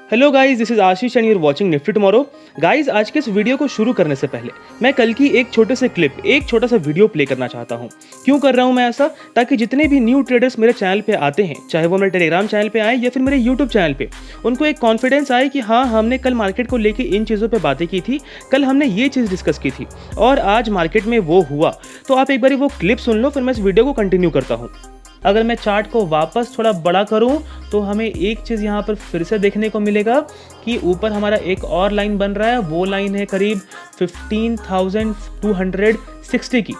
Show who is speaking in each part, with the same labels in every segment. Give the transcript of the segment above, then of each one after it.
Speaker 1: Hello guys, this is Ashish and you are watching Nifty tomorrow. Guys, आज के इस video को शुरू करने से पहले मैं कल की एक छोटे से क्लिप, एक छोटा सा वीडियो प्ले करना चाहता हूं। क्यों कर रहा हूं मैं ऐसा? ताकि जितने भी न्यू ट्रेडर्स मेरे चैनल पे आते हैं, चाहे वो मेरे टेलीग्राम चैनल पे आए या फिर मेरे यूट्यूब चैनल पे, उनको एक कॉन्फिडेंस आए कि हाँ, हमने कल मार्केट को लेके इन चीज़ों पर बातें की थी, कल हमने ये चीज़ डिस्कस की थी और आज मार्केट में वो हुआ। तो आप एक बार वो क्लिप सुन लो, फिर मैं इस वीडियो को कंटिन्यू करता हूँ। अगर मैं चार्ट को वापस थोड़ा बड़ा करूं तो हमें एक चीज़ यहाँ पर फिर से देखने को मिलेगा कि ऊपर हमारा एक और लाइन बन रहा है। वो लाइन है करीब 15,260 की,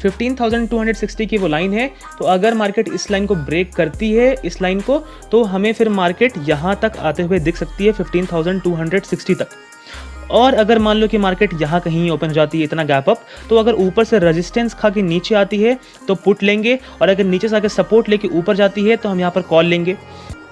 Speaker 1: 15,260 की वो लाइन है। तो अगर मार्केट इस लाइन को ब्रेक करती है, इस लाइन को, तो हमें फिर मार्केट यहाँ तक आते हुए दिख सकती है 15,260 तक। और अगर मान लो कि मार्केट यहाँ कहीं ओपन हो जाती है, इतना गैप अप, तो अगर ऊपर से रेजिस्टेंस खा के नीचे आती है तो पुट लेंगे, और अगर नीचे से आके सपोर्ट लेके ऊपर जाती है तो हम यहाँ पर कॉल लेंगे।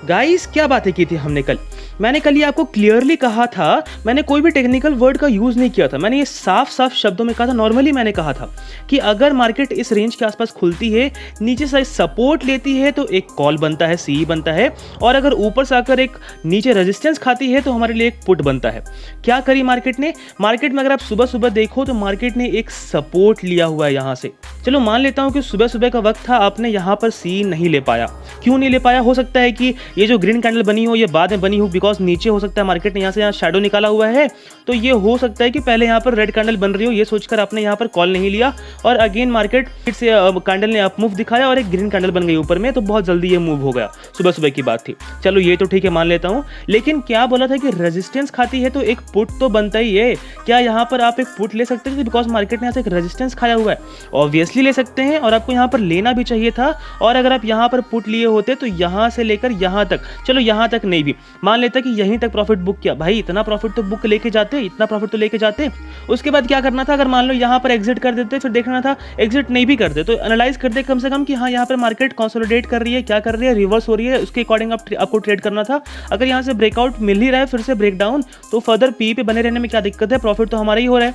Speaker 1: गाइस, क्या बातें की थी हमने कल? मैंने कल ये आपको क्लियरली कहा था, मैंने कोई भी टेक्निकल वर्ड का यूज़ नहीं किया था, मैंने ये साफ साफ शब्दों में कहा था। नॉर्मली मैंने कहा था कि अगर मार्केट इस रेंज के आसपास खुलती है, नीचे से सपोर्ट लेती है तो एक कॉल बनता है, सी बनता है, और अगर ऊपर से आकर एक नीचे रेजिस्टेंस खाती है तो हमारे लिए एक पुट बनता है। क्या करी मार्केट ने? मार्केट में अगर आप सुबह सुबह देखो तो मार्केट ने एक सपोर्ट लिया हुआ है यहाँ से। चलो मान लेता हूँ कि सुबह सुबह का वक्त था, आपने यहाँ पर सी नहीं ले पाया। क्यों नहीं ले पाया? हो सकता है कि ये जो ग्रीन कैंडल बनी हो ये बाद में बनी हो, बिकॉज नीचे हो सकता है मार्केट ने यहाँ से यहाँ शैडो निकाला हुआ है, तो ये हो सकता है कि पहले यहाँ पर रेड कैंडल बन रही हो, ये सोचकर आपने यहाँ पर कॉल नहीं लिया, और अगेन मार्केट से कैंडल ने अप मूव दिखाया और एक ग्रीन कैंडल बन गई ऊपर में, तो बहुत जल्दी ये मूव हो गया। सुबह सुबह की बात थी, चलो ये तो ठीक है, मान लेता हूँ। लेकिन क्या बोला था कि रेजिस्टेंस खाती है तो एक पुट तो बनता ही है। क्या यहाँ पर आप एक पुट ले सकते थे बिकॉज मार्केट ने यहाँ से एक रेजिस्टेंस खाया हुआ है? ऑब्वियसली ले सकते हैं, और आपको यहाँ पर लेना भी चाहिए था। और अगर आप यहाँ पर पुट लिए होते तो यहाँ से लेकर यहाँ तक, चलो यहाँ तक नहीं भी, मान लेता कि यहीं तक प्रॉफिट बुक किया, भाई इतना प्रॉफिट तो बुक लेके जाते, इतना प्रॉफिट तो लेके जाते। उसके बाद क्या करना था? अगर मान लो यहाँ पर एग्जिट कर देते, फिर देखना था, एग्जिट नहीं भी करते तो एनालाइज करते कम से कम कि हाँ, यहाँ पर मार्केट कंसोलिडेट कर रही है, क्या कर रही है, रिवर्स हो रही है, उसके अकॉर्डिंग आपको ट्रेड करना था। अगर यहाँ से ब्रेकआउट मिल ही रहा है, फिर से ब्रेकडाउन, तो फर्दर पी पे बने रहने में क्या दिक्कत है? प्रॉफिट तो हमारा ही हो रहा है।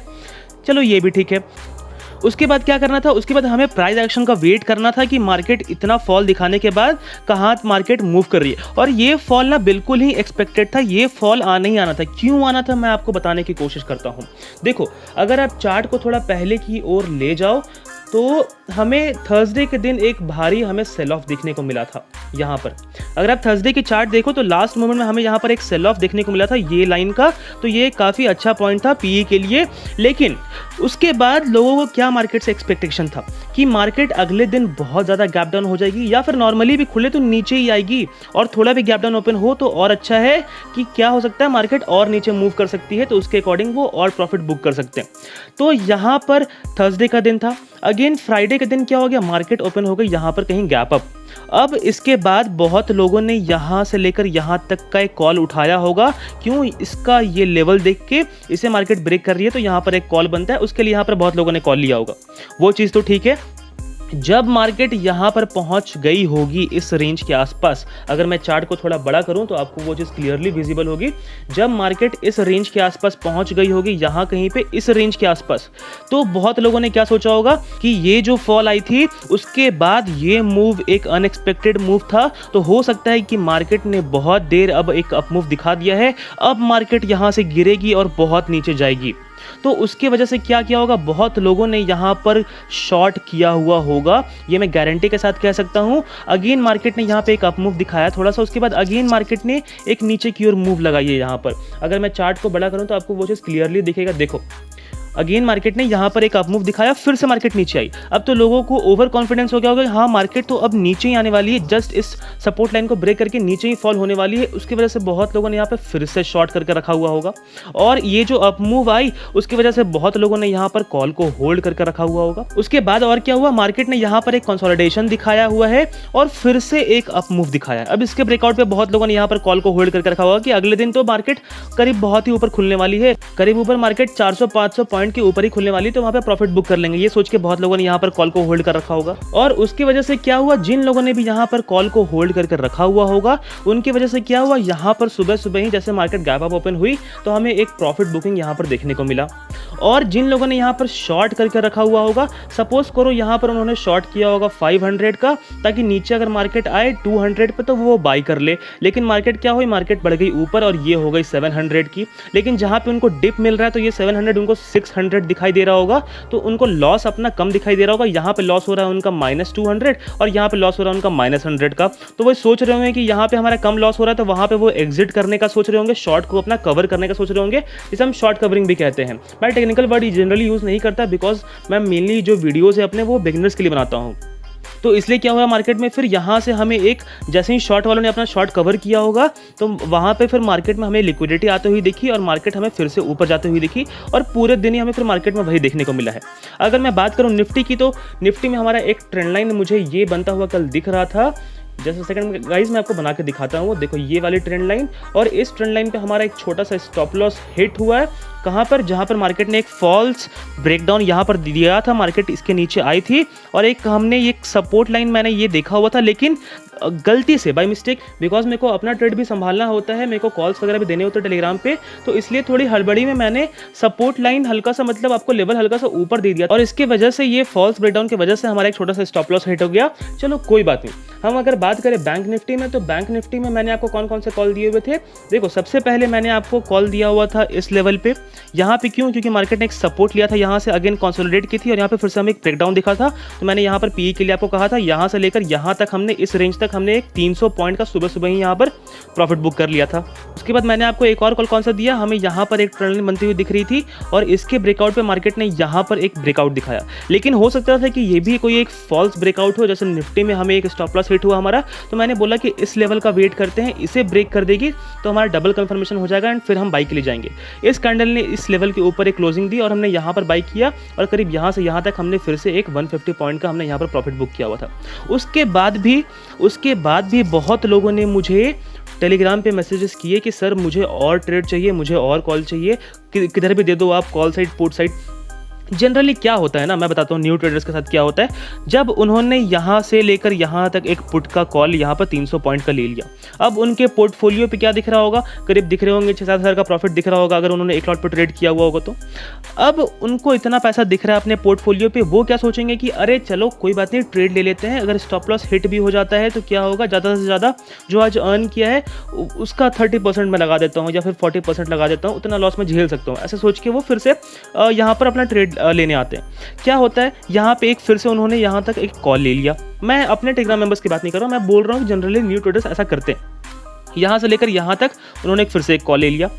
Speaker 1: चलो ये भी ठीक है। उसके बाद क्या करना था? उसके बाद हमें प्राइस एक्शन का वेट करना था कि मार्केट इतना फॉल दिखाने के बाद कहाँ मार्केट मूव कर रही है। और ये फॉल ना बिल्कुल ही एक्सपेक्टेड था, ये फॉल आना ही आना था। क्यों आना था, मैं आपको बताने की कोशिश करता हूँ। देखो, अगर आप चार्ट को थोड़ा पहले की ओर ले जाओ तो हमें थर्सडे के दिन एक भारी हमें सेल ऑफ देखने को मिला था यहाँ पर। अगर आप थर्सडे की चार्ट देखो तो लास्ट मोमेंट में हमें यहाँ पर एक सेल ऑफ देखने को मिला था ये लाइन का, तो ये काफ़ी अच्छा पॉइंट था पीई के लिए। लेकिन उसके बाद लोगों को क्या मार्केट से एक्सपेक्टेशन था कि मार्केट अगले दिन बहुत ज़्यादा गैप डाउन हो जाएगी, या फिर नॉर्मली भी खुले तो नीचे ही आएगी, और थोड़ा भी गैप डाउन ओपन हो तो और अच्छा है कि क्या हो सकता है, मार्केट और नीचे मूव कर सकती है, तो उसके अकॉर्डिंग वो और प्रॉफिट बुक कर सकते हैं। तो यहाँ पर थर्सडे का दिन था। अगेन फ्राइडे के दिन क्या हो गया? मार्केट ओपन हो गई यहाँ पर कहीं गैप अप। अब इसके बाद बहुत लोगों ने यहाँ से लेकर यहाँ तक का एक कॉल उठाया होगा। क्यों? इसका ये लेवल देख के इसे मार्केट ब्रेक कर रही है तो यहाँ पर एक कॉल बनता है, उसके लिए यहाँ पर बहुत लोगों ने कॉल लिया होगा। वो चीज़ तो ठीक है। जब मार्केट यहाँ पर पहुँच गई होगी इस रेंज के आसपास, अगर मैं चार्ट को थोड़ा बड़ा करूँ तो आपको वो चीज़ क्लियरली विजिबल होगी। जब मार्केट इस रेंज के आसपास पहुँच गई होगी, यहाँ कहीं पे इस रेंज के आसपास, तो बहुत लोगों ने क्या सोचा होगा कि ये जो फॉल आई थी उसके बाद ये मूव एक अनएक्सपेक्टेड मूव था, तो हो सकता है कि मार्केट ने बहुत देर अब एक अप मूव दिखा दिया है, अब मार्केट यहाँ से गिरेगी और बहुत नीचे जाएगी। तो उसके वजह से क्या किया होगा? बहुत लोगों ने यहाँ पर शॉर्ट किया हुआ होगा, ये मैं गारंटी के साथ कह सकता हूँ। अगेन मार्केट ने यहाँ पे एक अप मूव दिखाया थोड़ा सा, उसके बाद अगेन मार्केट ने एक नीचे की ओर मूव लगाई है यहाँ पर। अगर मैं चार्ट को बड़ा करूँ तो आपको वो चीज़ क्लियरली दिखेगा। देखो, अगेन मार्केट ने यहाँ पर एक अप मूव दिखाया, फिर से मार्केट नीचे आई। अब तो लोगों को ओवर कॉन्फिडेंस हो गया होगा, हाँ मार्केट तो अब नीचे ही आने वाली है, जस्ट इस सपोर्ट लाइन को ब्रेक करके नीचे ही फॉल होने वाली है। उसकी वजह से बहुत लोगों ने यहाँ पे फिर से शॉर्ट करके रखा हुआ होगा, और ये जो अप मूव आई उसकी वजह से बहुत लोगों ने यहाँ पर कॉल को होल्ड करके रखा हुआ होगा। उसके बाद और क्या हुआ? मार्केट ने यहाँ पर एक कंसोलिडेशन दिखाया हुआ है और फिर से एक अप मूव दिखाया। अब इसके ब्रेकआउट पे बहुत लोगों ने यहाँ पर कॉल को होल्ड करके रखा हुआ कि अगले दिन तो मार्केट करीब बहुत ही ऊपर खुलने वाली है, करीब ऊपर मार्केट 400-500 पॉइंट के ऊपर ही खुलने वाली, तो वहाँ पे प्रॉफिट बुक कर लेंगे, ये सोच के बहुत लोगों ने यहाँ पर कॉल को होल्ड कर रखा होगा। और उसकी वजह से क्या हुआ, जिन लोगों ने भी यहाँ पर कॉल को होल्ड करके रखा हुआ होगा उनकी वजह से क्या हुआ, यहाँ पर सुबह सुबह ही जैसे मार्केट गैप अप ओपन हुई तो हमें एक प्रॉफिट बुकिंग यहाँ पर देखने को मिला। और जिन लोगों ने यहाँ पर शॉर्ट करके रखा हुआ होगा, सपोज करो यहाँ पर उन्होंने शॉर्ट किया होगा 500 का, ताकि नीचे अगर मार्केट आए 200 पे तो वो बाई कर ले, लेकिन मार्केट क्या हुई, मार्केट बढ़ गई ऊपर और ये हो गई 700 की। लेकिन जहाँ पे उनको डिप मिल रहा है तो ये 700 उनको 600 दिखाई दे रहा होगा, तो उनको लॉस अपना कम दिखाई दे रहा होगा। यहाँ पे लॉस हो रहा है उनका -200 और यहाँ पे लॉस हो रहा है उनका -100 का, तो वो सोच रहे होंगे कि यहाँ पे हमारा कम लॉस हो रहा है, तो वहाँ पे वो एग्जिट करने का सोच रहे होंगे, शॉर्ट को अपना कवर करने का सोच रहे होंगे, जिसे हम शॉर्ट कवरिंग भी कहते हैं। मैं टेक्निकल वर्ड जनरली यूज़ नहीं करता, बिकॉज मैं मेनली जो वीडियोज़ है अपने वो बिगिनर्स के लिए बनाता हूँ। तो इसलिए क्या हुआ मार्केट में, फिर यहाँ से हमें एक, जैसे ही शॉर्ट वालों ने अपना शॉर्ट कवर किया होगा तो वहाँ पे फिर मार्केट में हमें लिक्विडिटी आते हुई दिखी और मार्केट हमें फिर से ऊपर जाते हुई दिखी, और पूरे दिन ही हमें फिर मार्केट में वही देखने को मिला है। अगर मैं बात करूँ निफ्टी की, तो निफ्टी में हमारा एक ट्रेंड लाइन मुझे ये बनता हुआ कल दिख रहा था। जैसे सेकंड गाइज मैं आपको बना के दिखाता हूँ, देखो ये वाली ट्रेंड लाइन, और इस ट्रेंड लाइन पे हमारा एक छोटा सा स्टॉप लॉस हिट हुआ है। कहाँ पर, जहाँ पर मार्केट ने एक फॉल्स ब्रेकडाउन यहाँ पर दिया था, मार्केट इसके नीचे आई थी, और एक हमने एक सपोर्ट लाइन मैंने ये देखा हुआ था, लेकिन गलती से बाय मिस्टेक, बिकॉज मेरे को अपना ट्रेड भी संभालना होता है, मेरे को कॉल्स वगैरह भी देने होते हैं टेलीग्राम पे, तो इसलिए थोड़ी हड़बड़ी में मैंने सपोर्ट लाइन हल्का सा, मतलब आपको लेवल हल्का सा ऊपर दे दिया, और इसके वजह से ये फॉल्स ब्रेकडाउन की वजह से हमारा एक छोटा सा स्टॉप लॉस हिट हो गया। चलो कोई बात नहीं। हम अगर बात करें बैंक निफ्टी में, तो बैंक निफ्टी में मैंने आपको कौन कौन से कॉल दिए हुए थे, देखो सबसे पहले मैंने आपको कॉल दिया हुआ था इस लेवल पे। यहाँ पे क्यों, क्योंकि मार्केट ने एक सपोर्ट लिया था, यहाँ से अगेन कंसोलिडेट की थी और यहाँ पे फिर से हमें एक ब्रेकडाउन दिखा था, तो मैंने यहाँ पर पीई के लिए आपको कहा था, यहाँ से लेकर यहाँ तक हमने इस रेंज तक हमने एक 300 पॉइंट का सुबह सुबह ही यहाँ पर प्रॉफिट बुक कर लिया था। उसके बाद मैंने आपको एक और कॉल कौन सा दिया, हमें यहाँ पर एक ट्रेंड बनती हुई दिख रही थी और इसके ब्रेकआउट पे मार्केट ने यहाँ पर एक ब्रेकआउट दिखाया, लेकिन हो सकता था कि ये भी कोई एक फॉल्स ब्रेकआउट हो, जैसे निफ्टी में हमें एक स्टॉप लॉस हिट हुआ हमारा, तो मैंने बोला कि इस लेवल का वेट करते हैं, इसे ब्रेक कर देगी तो हमारा डबल कंफर्मेशन हो जाएगा एंड फिर हम बाई के लिए जाएंगे। इस कैंडल ने इस लेवल के ऊपर एक क्लोजिंग दी और हमने यहाँ पर बाई किया और करीब यहाँ से यहाँ तक हमने फिर से एक 150 पॉइंट का हमने यहाँ पर प्रॉफिट बुक किया हुआ था। उसके बाद भी बहुत लोगों ने मुझे टेलीग्राम पे मैसेजेस किए कि सर मुझे और ट्रेड चाहिए, मुझे और कॉल चाहिए, किधर भी दे दो आप, call side put side. Generally क्या होता है ना, मैं बताता हूँ न्यू ट्रेडर्स के साथ क्या होता है, जब उन्होंने यहाँ से लेकर यहाँ तक एक पुट का कॉल यहाँ पर 300 पॉइंट का ले लिया, अब उनके पोर्टफोलियो पे क्या दिख रहा होगा, करीब दिख रहे होंगे 6-7 हज़ार का प्रॉफिट दिख रहा होगा अगर उन्होंने एक लॉट पर ट्रेड किया हुआ होगा। तो अब उनको इतना पैसा दिख रहा है अपने पोर्टफोलियो पे, वो क्या सोचेंगे कि अरे चलो कोई बात नहीं, ट्रेड ले लेते हैं, अगर स्टॉप लॉस हिट भी हो जाता है तो क्या होगा, ज़्यादा से ज़्यादा जो आज अर्न किया है उसका 30% मैं लगा देता हूँ या फिर 40% लगा देता हूँ, उतना लॉस मैं झेल सकता हूँ, ऐसे सोच के वो फिर से यहाँ पर अपना ट्रेड लेने आते हैं। क्या होता है, यहाँ पे एक फिर से उन्होंने यहाँ तक एक कॉल ले लिया। मैं अपने टेलीग्राम मेंबर्स की बात नहीं कर रहा हूँ, मैं बोल रहा हूँ जनरली न्यू ट्रेडर्स ऐसा करते हैं। यहाँ से लेकर यहाँ तक उन्होंने फिर से एक कॉल ले लिया,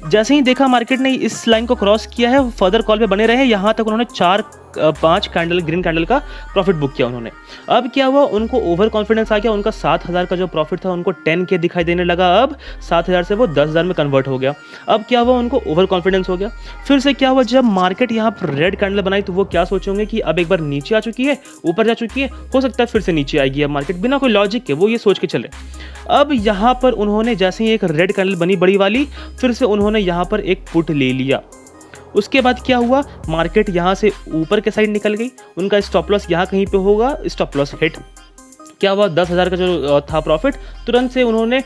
Speaker 1: जैसे ही देखा मार्केट ने इस लाइन को क्रॉस किया है, फर्दर कॉल पे बने रहे, यहाँ तक उन्होंने 4-5 कैंडल ग्रीन कैंडल का प्रॉफिट बुक किया उन्होंने। अब क्या हुआ, उनको ओवर कॉन्फिडेंस आ गया, उनका 7,000 का जो प्रॉफिट था उनको 10K दिखाई देने लगा, अब 7,000 से वो 10,000 में कन्वर्ट हो गया। अब क्या हुआ, उनको ओवर कॉन्फिडेंस हो गया। फिर से क्या हुआ, जब मार्केट यहाँ पर रेड कैंडल बनाई तो वो क्या सोचेंगे कि अब एक बार नीचे आ चुकी है, ऊपर जा चुकी है, हो सकता है फिर से नीचे आएगी अब मार्केट, बिना कोई लॉजिक के वो ये सोच के चले। अब यहाँ पर उन्होंने जैसे ही एक रेड कैंडल बनी बड़ी वाली, फिर से उन्होंने यहाँ पर एक पुट ले लिया। उसके बाद क्या हुआ, मार्केट यहाँ से ऊपर के साइड निकल गई, उनका स्टॉप लॉस यहाँ कहीं पे होगा, स्टॉप लॉस हिट। क्या हुआ, 10,000 का जो था प्रॉफिट, तुरंत से उन्होंने,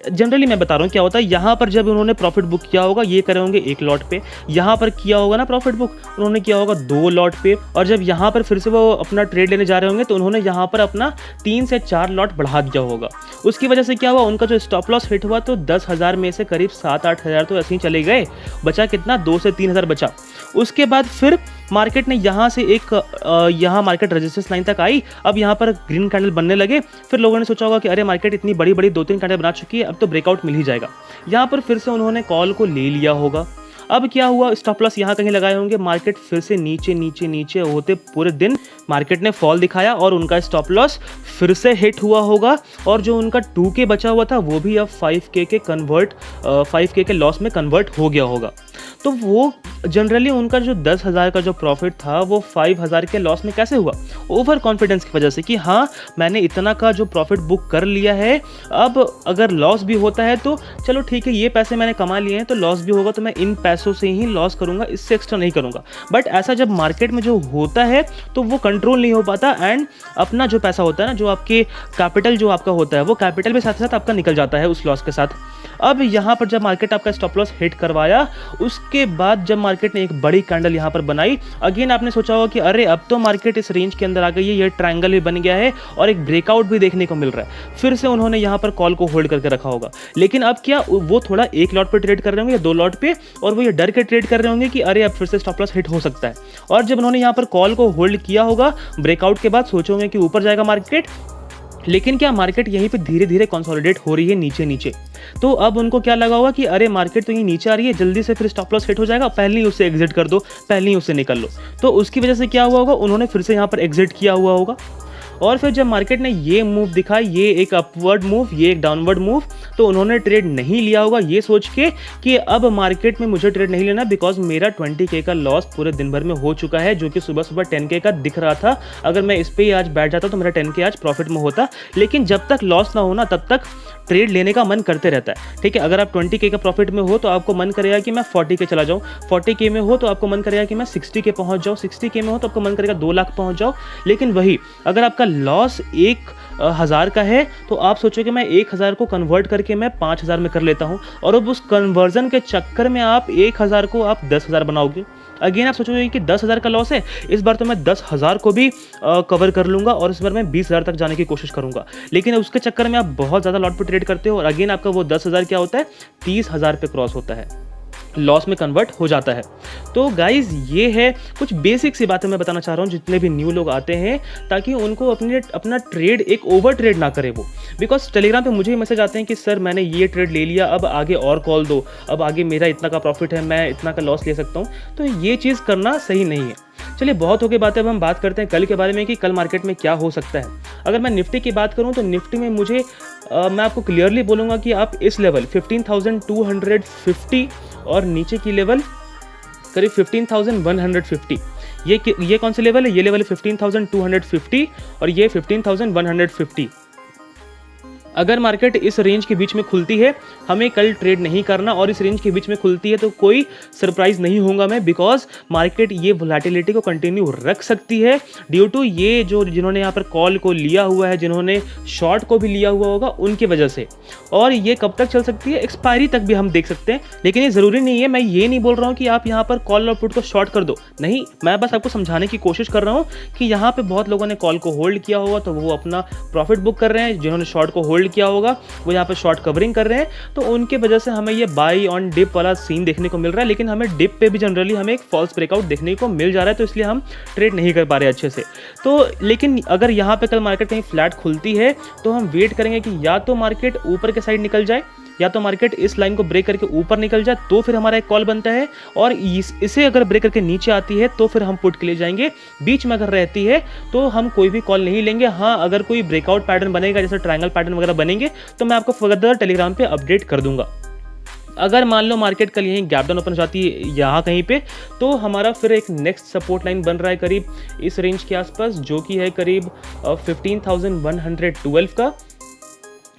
Speaker 1: जनरली मैं बता रहा हूँ क्या होता है, यहाँ पर जब उन्होंने प्रॉफिट बुक किया होगा ये करे होंगे एक लॉट पे, यहाँ पर किया होगा ना प्रॉफिट बुक उन्होंने किया होगा 2 लॉट पे, और जब यहाँ पर फिर से वो अपना ट्रेड लेने जा रहे होंगे तो उन्होंने यहाँ पर अपना 3 से 4 लॉट बढ़ा दिया होगा। उसकी वजह से क्या हुआ, उनका जो स्टॉप लॉस हिट हुआ तो 10,000 में से करीब 7-8 हज़ार तो ऐसे ही चले गए, बचा कितना, 2 से 3 हज़ार बचा। उसके बाद फिर मार्केट ने यहाँ से एक यहाँ मार्केट रेजिस्टेंस लाइन तक आई, अब यहाँ पर ग्रीन कैंडल बनने लगे, फिर लोगों ने सोचा होगा कि अरे मार्केट इतनी बड़ी 2-3 कैंडल बना चुकी है, अब तो ब्रेकआउट मिल ही जाएगा। यहाँ पर फिर से उन्होंने कॉल को ले लिया होगा। अब क्या हुआ, स्टॉप लॉस यहाँ कहीं लगाए होंगे, मार्केट फिर से नीचे होते पूरे दिन मार्केट ने फॉल दिखाया और उनका स्टॉप लॉस फिर से हिट हुआ होगा, और जो उनका 2K बचा हुआ था वो भी अब 5K के लॉस में कन्वर्ट हो गया होगा। तो वो जनरली उनका जो 10,000 का जो प्रॉफिट था वो 5,000 के लॉस में कैसे हुआ, ओवर कॉन्फिडेंस की वजह से कि हाँ मैंने इतना का जो प्रॉफिट बुक कर लिया है, अब अगर लॉस भी होता है तो चलो ठीक है, ये पैसे मैंने कमा लिए हैं तो लॉस भी होगा तो मैं इन पैसों से ही लॉस करूँगा, इससे एक्स्ट्रा नहीं करूँगा। बट ऐसा जब मार्केट में जो होता है तो वो कंट्रोल नहीं हो पाता एंड अपना जो पैसा होता है ना, जो आपके कैपिटल जो आपका होता है, वो कैपिटल भी साथ साथ आपका निकल जाता है उस लॉस के साथ। अब यहाँ पर जब मार्केट आपका स्टॉप लॉस हिट करवाया, उसके बाद जब मार्केट ने एक बड़ी कैंडल यहाँ पर बनाई, अगेन आपने सोचा होगा कि अरे अब तो मार्केट इस रेंज के अंदर आ गई है, ये ट्रायंगल भी बन गया है और एक ब्रेकआउट भी देखने को मिल रहा है। फिर से उन्होंने यहाँ पर कॉल को होल्ड करके रखा होगा, लेकिन अब क्या वो थोड़ा एक लॉट पे ट्रेड कर रहे होंगे या 2 लॉट पे, और वो ये डर के ट्रेड कर रहे होंगे कि अरे अब फिर से स्टॉप लॉस हिट हो सकता है। और जब उन्होंने यहाँ पर कॉल को होल्ड किया होगा, ब्रेकआउट के बाद सोचे होंगे कि ऊपर जाएगा मार्केट, लेकिन क्या मार्केट यहीं पे धीरे धीरे कंसोलिडेट हो रही है नीचे नीचे। तो अब उनको क्या लगा होगा कि अरे मार्केट तो ये नीचे आ रही है, जल्दी से फिर स्टॉप लॉस हिट हो जाएगा, पहले ही उससे एग्जिट कर दो, पहले ही उससे निकल लो। तो उसकी वजह से क्या हुआ होगा, उन्होंने फिर से यहाँ पर एग्जिट किया हुआ होगा। और फिर जब मार्केट ने ये मूव दिखा, ये एक अपवर्ड मूव, ये एक डाउनवर्ड मूव, तो उन्होंने ट्रेड नहीं लिया होगा ये सोच के कि अब मार्केट में मुझे ट्रेड नहीं लेना, बिकॉज मेरा 20K का लॉस पूरे दिन भर में हो चुका है, जो कि सुबह सुबह 10K का दिख रहा था। अगर मैं इस पे ही आज बैठ जाता तो मेरा 10K आज प्रॉफिट में होता। लेकिन जब तक लॉस ना होना तब तक ट्रेड लेने का मन करते रहता है। ठीक है, अगर आप 20K का प्रॉफिट में हो तो आपको मन करेगा कि मैं 40K चला जाऊँ, 40K में हो तो आपको मन करेगा कि मैं 60K पहुँच जाऊँ, 60K में हो तो आपको मन करेगा 2 लाख पहुँच जाओ। लेकिन वही अगर आपका लॉस 1,000 का है तो आप सोचो कि मैं 1,000 को कन्वर्ट करके मैं 5,000 में कर लेता हूँ, और अब उस कन्वर्जन के चक्कर में आप 1,000 को आप 10,000 बनाओगे। अगेन आप सोचोगे कि 10,000 का लॉस है, इस बार तो मैं 10,000 को भी कवर कर लूँगा और इस बार मैं 20,000 तक जाने की कोशिश करूँगा। लेकिन उसके चक्कर में आप बहुत ज़्यादा लॉट पे ट्रेड करते हो और अगेन आपका वो 10,000 क्या होता है, 30,000 पे क्रॉस होता है, लॉस में कन्वर्ट हो जाता है। तो गाइज ये है कुछ बेसिक सी बातें मैं बताना चाह रहा हूँ जितने भी न्यू लोग आते हैं, ताकि उनको अपना ट्रेड एक ओवर ट्रेड ना करे वो। बिकॉज टेलीग्राम पे मुझे मैसेज आते हैं कि सर मैंने ये ट्रेड ले लिया, अब आगे और कॉल दो, अब आगे मेरा इतना का प्रॉफिट है, मैं इतना का लॉस ले सकता हूँ। तो ये चीज़ करना सही नहीं है। चलिए बहुत हो गई बातें, अब हम बात करते हैं कल के बारे में कि कल मार्केट में क्या हो सकता है। अगर मैं निफ्टी की बात करूं तो निफ्टी में मुझे मैं आपको क्लियरली बोलूँगा कि आप इस लेवल 15,250 और नीचे की लेवल करीब 15,150, ये कौन सा लेवल है, ये लेवल है 15,250 और ये 15,150। अगर मार्केट इस रेंज के बीच में खुलती है, हमें कल ट्रेड नहीं करना, और इस रेंज के बीच में खुलती है तो कोई सरप्राइज नहीं होगा मैं, बिकॉज मार्केट ये वोलेटिलिटी को कंटिन्यू रख सकती है ड्यू टू ये जो जिन्होंने यहाँ पर कॉल को लिया हुआ है, जिन्होंने शॉर्ट को भी लिया हुआ होगा उनकी वजह से। और ये कब तक चल सकती है, एक्सपायरी तक भी हम देख सकते हैं। लेकिन ये ज़रूरी नहीं है, मैं ये नहीं बोल रहा हूँ कि आप यहाँ पर कॉल और पुट को शॉर्ट कर दो, नहीं, मैं बस आपको समझाने की कोशिश कर रहा हूँ कि यहाँ पर बहुत लोगों ने कॉल को होल्ड किया होगा तो वो अपना प्रॉफिट बुक कर रहे हैं, जिन्होंने शॉर्ट को होल्ड किया होगा वो यहाँ पे शॉर्ट कवरिंग कर रहे हैं, तो उनके वजह से हमें ये बाई ऑन डिप वाला सीन देखने को मिल रहा है। लेकिन हमें डिप पे भी जनरली हमें एक फॉल्स ब्रेकआउट देखने को मिल जा रहा है, तो इसलिए हम ट्रेड नहीं कर पा रहे अच्छे से। तो लेकिन अगर यहाँ पे कल मार्केट कहीं फ्लैट खुलती है तो हम वेट करेंगे कि या तो मार्केट ऊपर के साइड निकल जाए, या तो मार्केट इस लाइन को ब्रेक करके ऊपर निकल जाए, तो फिर हमारा एक कॉल बनता है। और इसे अगर ब्रेक करके नीचे आती है तो फिर हम पुट के लिए जाएंगे। बीच में अगर रहती है तो हम कोई भी कॉल नहीं लेंगे। हाँ, अगर कोई ब्रेकआउट पैटर्न बनेगा, जैसे ट्रायंगल पैटर्न वगैरह बनेंगे, तो मैं आपको फर्दर टेलीग्राम पे अपडेट कर दूंगा। अगर मान लो मार्केट कल यहीं गैप डाउन ओपन हो जाती है यहाँ कहीं पे, तो हमारा फिर एक नेक्स्ट सपोर्ट लाइन बन रहा है करीब इस रेंज के आसपास, जो कि है करीब 15,112 का।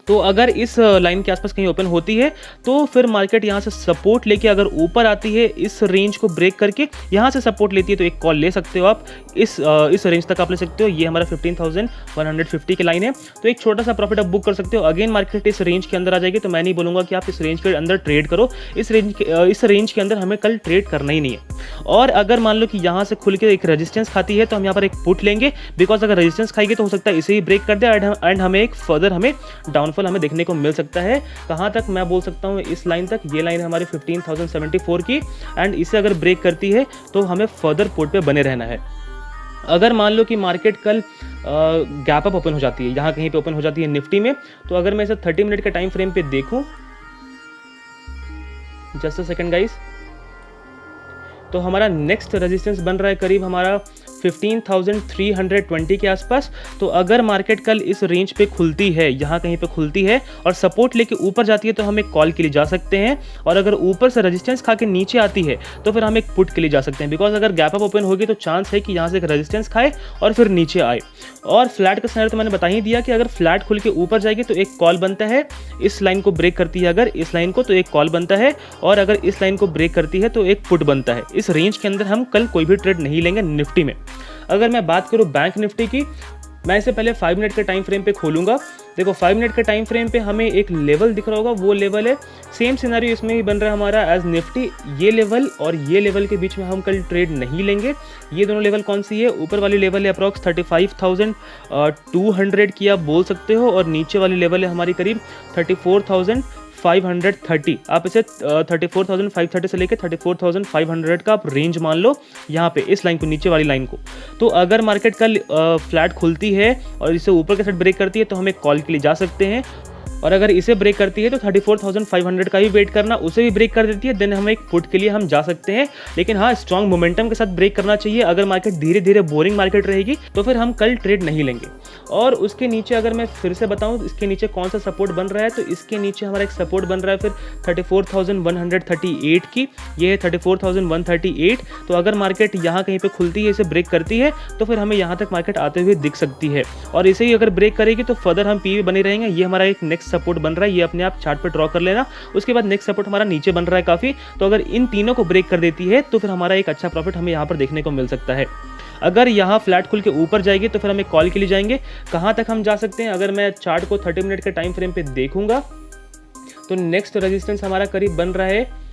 Speaker 1: तो अगर इस लाइन के आसपास कहीं ओपन होती है तो फिर मार्केट यहाँ से सपोर्ट लेके अगर ऊपर आती है, इस रेंज को ब्रेक करके यहाँ से सपोर्ट लेती है, तो एक कॉल ले सकते हो आप, इस रेंज तक आप ले सकते हो। ये हमारा 15,150 की लाइन है, तो एक छोटा सा प्रॉफिट आप बुक कर सकते हो। अगेन मार्केट इस रेंज के अंदर आ जाएगी, तो मैं नहीं बोलूँगा कि आप इस रेंज के अंदर ट्रेड करो, इस रेंज के अंदर हमें कल ट्रेड करना ही नहीं है। और अगर मान लो कि यहाँ से खुल के एक रेजिस्टेंस खाती है तो हम यहाँ पर एक पुट लेंगे, बिकॉज अगर रेजिस्टेंस खाएगी तो हो सकता है इसे ही ब्रेक कर दे एंड हमें एक फर्दर डाउनफॉल हमें देखने को मिल सकता है। कहां तक मैं बोल सकता हूं, इस लाइन तक। ये लाइन है हमारी 15,074 की, एंड इसे अगर ब्रेक करती है तो हमें फर्दर पोर्ट पे बने रहना है। अगर मान लो कि मार्केट कल गैप अप ओपन हो जाती है, यहाँ कहीं पे ओपन हो जाती है निफ्टी में, तो अगर मैं इसे 30 मिनट के टाइम फ्रेम पे देखूं, जस्ट अ सेकंड गाइस, तो हमारा नेक्स्ट रेजिस्टेंस बन रहा है करीब हमारा 15,320 के आसपास। तो अगर मार्केट कल इस रेंज पे खुलती है, यहाँ कहीं पे खुलती है और सपोर्ट लेके ऊपर जाती है तो हम एक कॉल के लिए जा सकते हैं, और अगर ऊपर से रेजिस्टेंस खा के नीचे आती है तो फिर हम एक पुट के लिए जा सकते हैं। बिकॉज अगर गैप अप ओपन होगी तो चांस है कि यहाँ से एक रेजिस्टेंस खाए और फिर नीचे आए। और फ्लैट का सिनेरियो तो मैंने बता ही दिया कि अगर फ्लैट खुल के ऊपर जाएगी तो एक कॉल बनता है, इस लाइन को ब्रेक करती है अगर इस लाइन को तो एक कॉल बनता है, और अगर इस लाइन को ब्रेक करती है तो एक पुट बनता है। इस रेंज के अंदर हम कल कोई भी ट्रेड नहीं लेंगे निफ्टी में। अगर मैं बात करूं बैंक निफ्टी की, मैं इसे पहले 5 मिनट के टाइम फ्रेम पे खोलूंगा। देखो 5 मिनट के टाइम फ्रेम पे हमें एक लेवल दिख रहा होगा, वो लेवल है, सेम सिनेरियो इसमें भी बन रहा है हमारा एज निफ्टी। ये लेवल और ये लेवल के बीच में हम कल ट्रेड नहीं लेंगे। ये दोनों लेवल कौन सी है? ऊपर वाली लेवल है अप्रॉक्स 35,200 की आप बोल सकते हो, और नीचे वाली लेवल है हमारी करीब 34,530। आप इसे 34,530 से लेकर 34,500 का आप रेंज मान लो यहाँ पे, इस लाइन को, नीचे वाली लाइन को। तो अगर मार्केट कल फ्लैट खुलती है और इसे ऊपर के साइड ब्रेक करती है तो हम एक कॉल के लिए जा सकते हैं, और अगर इसे ब्रेक करती है तो 34,500 का भी वेट करना, उसे भी ब्रेक कर देती है देन हम एक पुट के लिए हम जा सकते हैं। लेकिन हाँ, स्ट्रॉन्ग मोमेंटम के साथ ब्रेक करना चाहिए। अगर मार्केट धीरे धीरे बोरिंग मार्केट रहेगी तो फिर हम कल ट्रेड नहीं लेंगे। और उसके नीचे अगर मैं फिर से बताऊं इसके नीचे कौन सा सपोर्ट बन रहा है, तो इसके नीचे हमारा एक सपोर्ट बन रहा है फिर 34,138 की, ये है 34,138। तो अगर मार्केट यहाँ कहीं पे खुलती है, इसे ब्रेक करती है तो फिर हमें यहाँ तक मार्केट आते हुए दिख सकती है, और इसे ही अगर ब्रेक करेगी तो फर्दर हम पीवी बने रहेंगे। ये हमारा एक नेक्स्ट सपोर्ट बन रहा है, ये अपने आप चार्ट पर ड्रॉ कर लेना। उसके बाद नेक्स्ट सपोर्ट हमारा नीचे बन रहा है काफी, तो अगर इन तीनों को ब्रेक कर देती है तो फिर हमारा एक अच्छा प्रॉफिट हमें यहाँ पर देखने को मिल सकता है। अगर यहाँ फ्लैट खुल के ऊपर जाएगी तो फिर हम एक कॉल के लिए जाएंगे। कहाँ तक हम जा सकते हैं? अगर मैं चार्ट को 30 मिनट के टाइम फ्रेम पे देखूंगा तो नेक्स्ट रेजिस्टेंस हमारा करीब बन रहा है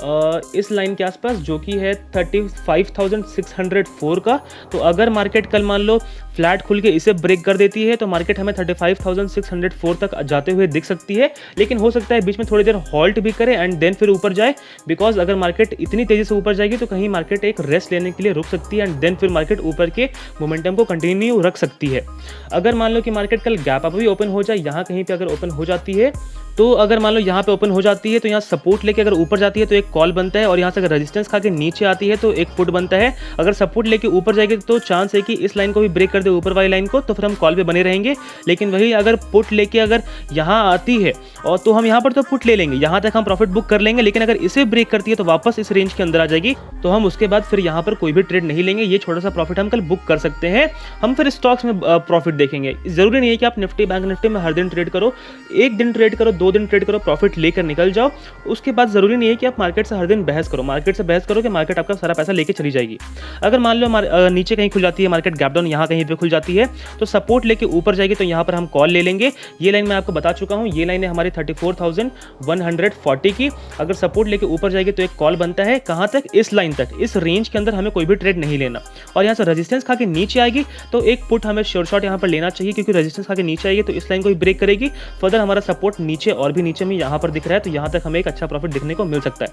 Speaker 1: इस लाइन के आसपास, जो कि है 35,604 का। तो अगर मार्केट कल मान लो फ्लैट खुल के इसे ब्रेक कर देती है तो मार्केट हमें 35,604 तक जाते हुए दिख सकती है। लेकिन हो सकता है बीच में थोड़ी देर हॉल्ट भी करे एंड देन फिर ऊपर जाए, बिकॉज अगर मार्केट इतनी तेजी से ऊपर जाएगी तो कहीं मार्केट एक रेस्ट लेने के लिए रुक सकती है एंड देन फिर मार्केट ऊपर के मोमेंटम को कंटिन्यू रख सकती है। अगर मान लो कि मार्केट कल गैप अप भी ओपन हो जाए, यहाँ कहीं पे अगर ओपन हो जाती है, तो अगर मान लो यहाँ पे ओपन हो जाती है तो यहाँ सपोर्ट लेके अगर ऊपर जाती है तो एक कॉल बनता है, और यहाँ से अगर रेजिस्टेंस खा के नीचे आती है तो एक पुट बनता है। अगर सपोर्ट लेके ऊपर जाएगी तो चांस है कि इस लाइन को भी ब्रेक कर दे, ऊपर वाली लाइन को, तो फिर हम कॉल पे बने रहेंगे। लेकिन वही अगर पुट लेके अगर यहाँ आती है और तो हम यहाँ पर तो पुट ले लेंगे, यहाँ तक हम प्रॉफिट बुक कर लेंगे। लेकिन अगर इसे ब्रेक करती है तो वापस इस रेंज के अंदर आ जाएगी, तो हम उसके बाद फिर यहाँ पर कोई भी ट्रेड नहीं लेंगे। ये छोटा सा प्रॉफिट हम कल बुक कर सकते हैं। हम फिर स्टॉक्स में प्रॉफिट देखेंगे। जरूरी नहीं है कि आप निफ्टी, बैंक निफ्टी में हर दिन ट्रेड करो, एक दिन ट्रेड करो, 2 दिन ट्रेड करो, प्रॉफिट लेकर निकल जाओ। उसके बाद जरूरी नहीं है कि आप मार्केट से हर दिन बहस करो। मार्केट से बहस करो कि मार्केट आपका सारा पैसा लेके चली जाएगी। अगर मान लो नीचे कहीं खुल जाती है, मार्केट गैप डाउन यहाँ कहीं पे खुल जाती है, तो सपोर्ट लेके ऊपर जाएगी तो यहाँ पर हम कॉल ले लेंगे। ये लाइन मैं आपको बता चुका हूँ, ये लाइन है हमारी 34,140 की। अगर सपोर्ट लेके ऊपर जाएगी तो एक कॉल बनता है, कहाँ तक? इस लाइन तक। इस रेंज के अंदर हमें कोई भी ट्रेड नहीं लेना। और यहाँ से रेजिस्टेंस खा के नीचे आएगी तो एक पुट हमें शॉर्ट यहाँ पर लेना चाहिए, क्योंकि रेजिस्टेंस खा के नीचे आएगी तो इस लाइन को भी ब्रेक करेगी। फर्दर हमारा सपोर्ट नीचे और भी नीचे में यहाँ पर दिख रहा है, तो यहाँ तक हमें एक अच्छा प्रॉफिट देखने को मिल सकता है।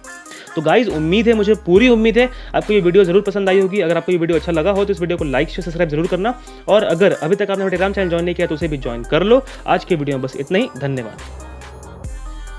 Speaker 1: तो गाइज, उम्मीद है, मुझे पूरी उम्मीद है आपको ये वीडियो जरूर पसंद आई होगी। अगर आपको ये वीडियो अच्छा लगा हो तो इस वीडियो को लाइक, शेयर, सब्सक्राइब जरूर करना। और अगर अभी तक आपने टेलीग्राम चैनल ज्वाइन नहीं किया तो उसे भी ज्वाइन कर लो। आज के वीडियो में बस इतना ही। धन्यवाद।